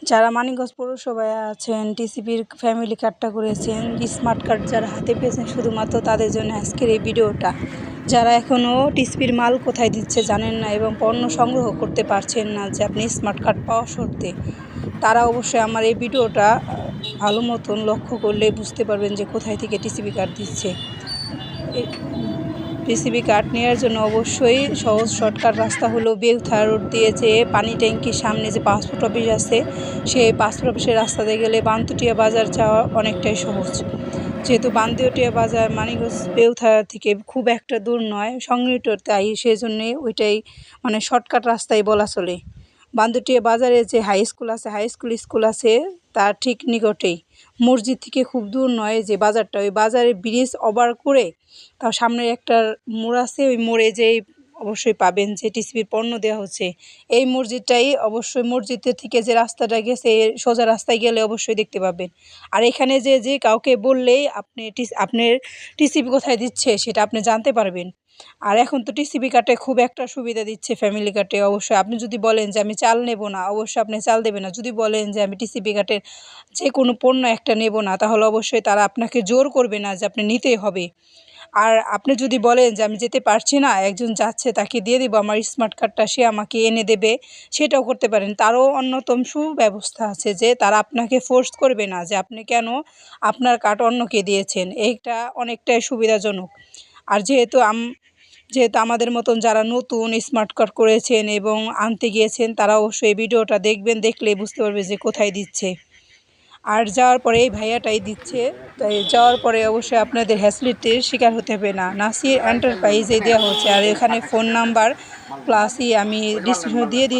যারা মানিকগঞ্জ পৌরসভায় আছেন, টিসিবির ফ্যামিলি কার্ডটা করেছেন, স্মার্ট কার্ড যারা হাতে পেয়েছেন, শুধুমাত্র তাদের জন্য আজকের এই ভিডিওটা। যারা এখনও টিসিবির মাল কোথায় দিচ্ছে জানেন না এবং পণ্য সংগ্রহ করতে পারছেন না, যে আপনি স্মার্ট কার্ড পাওয়া শর্তে, তারা অবশ্যই আমার এই ভিডিওটা ভালো মতন লক্ষ্য করলে বুঝতে পারবেন যে কোথায় থেকে টিসিবি কার্ড দিচ্ছে। টিসিবি কার্ড নেওয়ার জন্য অবশ্যই সহজ শর্টকাট রাস্তা হলো বেউথা রোড দিয়ে যে পানি ট্যাঙ্কির সামনে যে পাসপোর্ট অফিস আছে, সেই পাসপোর্ট অফিসের রাস্তাতে গেলে বানতুটিয়া বাজার যাওয়া অনেকটাই সহজ। যেহেতু বানতুটিয়া বাজার মানিকগঞ্জ বেউথা থেকে খুব একটা দূর নয়, সংগৃহীত তাই সেজন্যে ওইটাই শর্টকাট রাস্তায় বলা চলে। বানতুটিয়া বাজারে যে হাই স্কুল আছে তার ঠিক নিকটেই, মসজিদ থেকে খুব দূর নয় যে বাজারটা, ওই বাজারে ব্রিজ ওভার করে তার সামনে একটা মোড় আছে, ওই মোড়ে যেই অবশ্যই পাবেন যে টিসিবির পণ্য দেওয়া হচ্ছে। এই মসজিদটাই অবশ্যই, মসজিদের থেকে যে রাস্তাটা গেছে সোজা রাস্তায় গেলে অবশ্যই দেখতে পাবেন। আর এখানে যে কাউকে বললেই আপনার টিসিবি কোথায় দিচ্ছে সেটা আপনি জানতে পারবেন। আর এখন তো টিসিবি কার্ডে খুব একটা সুবিধা দিচ্ছে ফ্যামিলি কার্ডে। অবশ্যই আপনি যদি বলেন যে আমি চাল নেব না, অবশ্যই আপনি চাল দেবে না। যদি বলেন যে আমি টিসিবি কার্ডের যে কোনো পণ্য একটা নেব না, তাহলে অবশ্যই তারা আপনাকে জোর করবে না যে আপনি নিতেই হবে। আর আপনি যদি বলেন যে আমি যেতে পারছি না, একজন যাচ্ছে তাকে দিয়ে দেবো আমার স্মার্ট কার্ডটা, সে আমাকে এনে দেবে, সেটাও করতে পারেন। তারও অন্যতম সুব্যবস্থা আছে যে তারা আপনাকে ফোর্স করবে না যে আপনি কেন আপনার কার্ড অন্যকে দিয়েছেন। এইটা অনেকটাই সুবিধাজনক। আর যেহেতু আমাদের মতন যারা নতুন স্মার্ট কার্ড করেছেন এবং আনতে গিয়েছেন, তারা অবশ্যই এই ভিডিওটা দেখবেন, দেখলে বুঝতে পারবে যে কোথায় দিচ্ছে। আর যাওয়ার পরে এই ভাইয়াটাই দিচ্ছে, তাই যাওয়ার পরে অবশ্যই আপনাদের হ্যাসলিটির শিকার হতে হবে না। নাসির এন্টারপ্রাইজে দেওয়া হচ্ছে। আর এখানে ফোন নাম্বার প্লাসই আমি ডিসক্রিপশনে দিয়ে